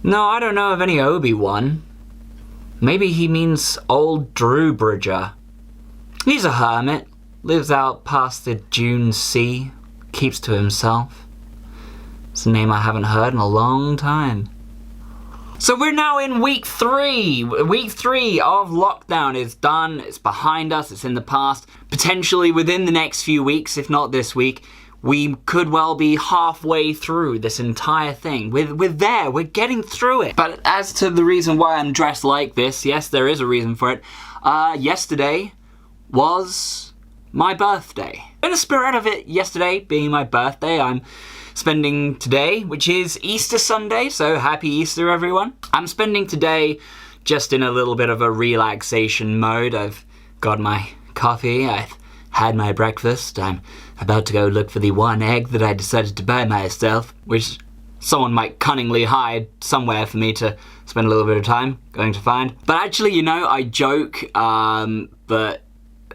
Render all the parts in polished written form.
No, I don't know of any Obi-Wan. Maybe he means old Drew Bridger. He's a hermit, lives out past the Dune Sea, keeps to himself. It's a name I haven't heard in a long time. So we're now in week 3. Week 3 of lockdown is done, it's behind us, it's in the past. Potentially within the next few weeks, if not this week, we could well be halfway through this entire thing. We're there, we're getting through it. But as to the reason why I'm dressed like this, yes, there is a reason for it. Yesterday was my birthday. In the spirit of it, yesterday being my birthday, I'm spending today, which is Easter Sunday, so happy Easter everyone. I'm spending today just in a little bit of a relaxation mode. I've got my coffee, I've had my breakfast, I'm about to go look for the one egg that I decided to buy myself, which someone might cunningly hide somewhere for me to spend a little bit of time going to find. But actually, you know, I joke, but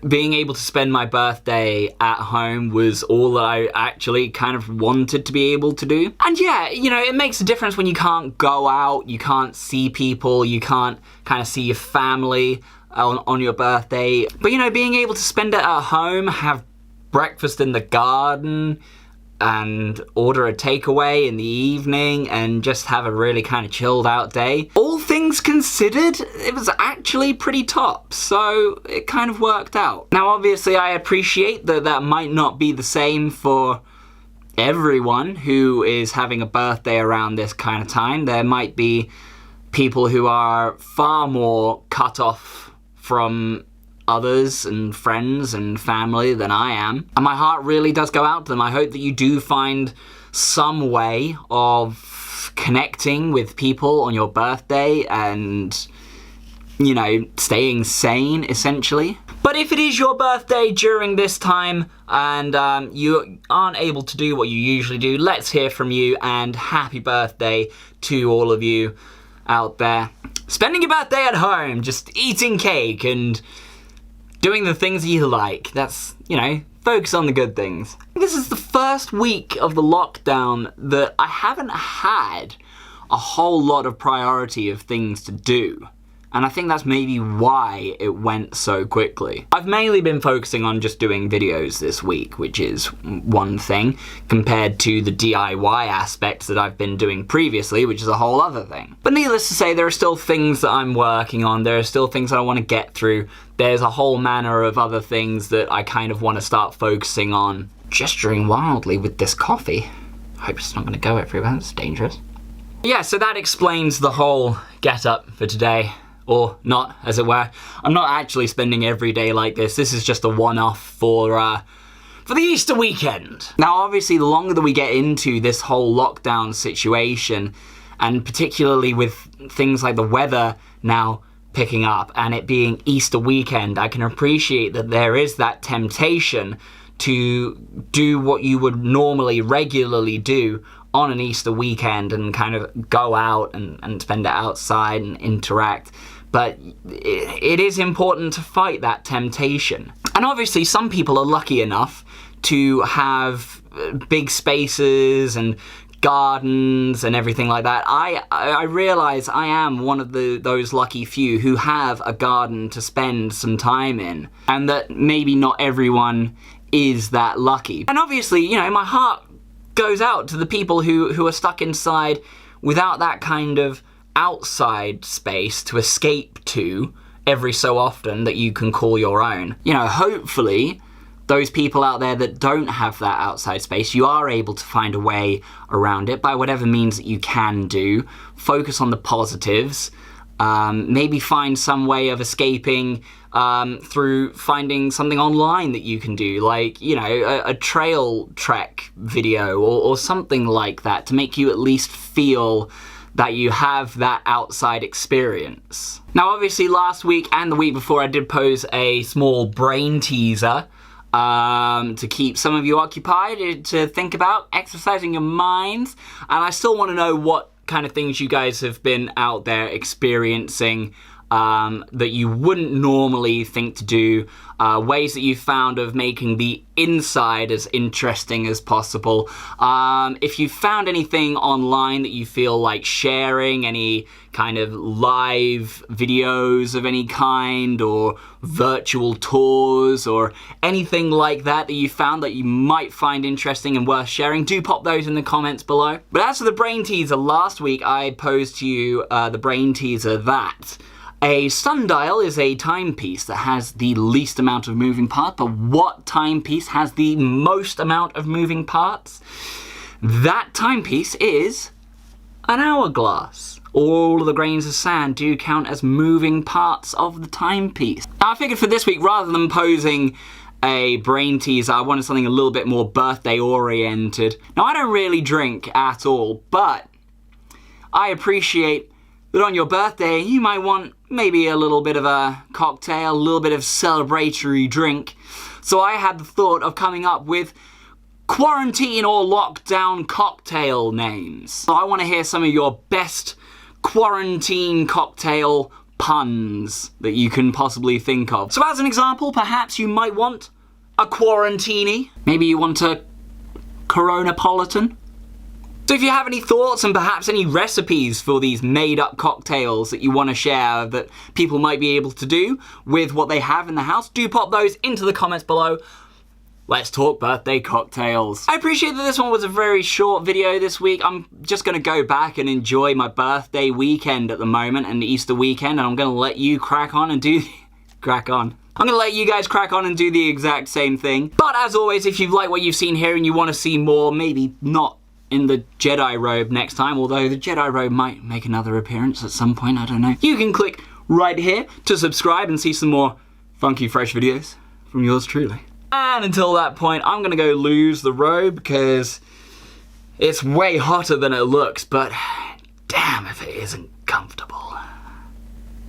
being able to spend my birthday at home was all that I actually kind of wanted to be able to do. And yeah, you know, it makes a difference when you can't go out, you can't see people, you can't kind of see your family on your birthday. But you know, being able to spend it at home, have breakfast in the garden, and order a takeaway in the evening and just have a really kind of chilled out day. All things considered, it was actually pretty top, so it kind of worked out. Now obviously I appreciate that that might not be the same for everyone who is having a birthday around this kind of time. There might be people who are far more cut off from others and friends and family than I am. And my heart really does go out to them. I hope that you do find some way of connecting with people on your birthday and, you know, staying sane, essentially. But if it is your birthday during this time and you aren't able to do what you usually do, let's hear from you, and happy birthday to all of you out there. Spending your birthday at home, just eating cake and doing the things you like. That's, you know, focus on the good things. This is the first week of the lockdown that I haven't had a whole lot of priority of things to do. And I think that's maybe why it went so quickly. I've mainly been focusing on just doing videos this week, which is one thing, compared to the DIY aspects that I've been doing previously, which is a whole other thing. But needless to say, there are still things that I'm working on, there are still things that I want to get through, there's a whole manner of other things that I kind of want to start focusing on. Gesturing wildly with this coffee. I hope it's not going to go everywhere, it's dangerous. Yeah, so that explains the whole get-up for today. Or not, as it were. I'm not actually spending every day like this. This is just a one-off for the Easter weekend. Now, obviously, the longer that we get into this whole lockdown situation, and particularly with things like the weather now picking up and it being Easter weekend, I can appreciate that there is that temptation to do what you would normally regularly do on an Easter weekend and kind of go out and spend it outside and interact. But it is important to fight that temptation. And obviously some people are lucky enough to have big spaces and gardens and everything like that. I realize I am one of those lucky few who have a garden to spend some time in, and that maybe not everyone is that lucky. And obviously, you know, my heart goes out to the people who are stuck inside without that kind of outside space to escape to every so often that you can call your own. You know, hopefully those people out there that don't have that outside space, you are able to find a way around it by whatever means that you can do. Focus on the positives. Maybe find some way of escaping through finding something online that you can do, like, you know, a trail trek video or something like that to make you at least feel that you have that outside experience. Now, obviously, last week and the week before I did pose a small brain teaser to keep some of you occupied, to think about exercising your minds, and I still want to know what kind of things you guys have been out there experiencing that you wouldn't normally think to do, ways that you found of making the inside as interesting as possible. If you found anything online that you feel like sharing, any kind of live videos of any kind, or virtual tours, or anything like that you found that you might find interesting and worth sharing, do pop those in the comments below. But as for the brain teaser, last week I posed to you the brain teaser that a sundial is a timepiece that has the least amount of moving parts, but what timepiece has the most amount of moving parts? That timepiece is an hourglass. All of the grains of sand do count as moving parts of the timepiece. Now I figured for this week, rather than posing a brain teaser, I wanted something a little bit more birthday oriented. Now I don't really drink at all, but I appreciate that on your birthday you might want maybe a little bit of a cocktail, a little bit of celebratory drink. So I had the thought of coming up with quarantine or lockdown cocktail names. So I want to hear some of your best quarantine cocktail puns that you can possibly think of. So as an example, perhaps you might want a quarantini. Maybe you want a Coronapolitan. So if you have any thoughts and perhaps any recipes for these made-up cocktails that you want to share that people might be able to do with what they have in the house, do pop those into the comments below. Let's talk birthday cocktails. I appreciate that this one was a very short video this week. I'm just going to go back and enjoy my birthday weekend at the moment and Easter weekend, and I'm going to let you crack on and do... crack on. I'm going to let you guys crack on and do the exact same thing. But as always, if you've liked what you've seen here and you want to see more, maybe not in the Jedi robe next time, although the Jedi robe might make another appearance at some point, I don't know. You can click right here to subscribe and see some more funky, fresh videos from yours truly. And until that point, I'm gonna go lose the robe because it's way hotter than it looks, but damn if it isn't comfortable.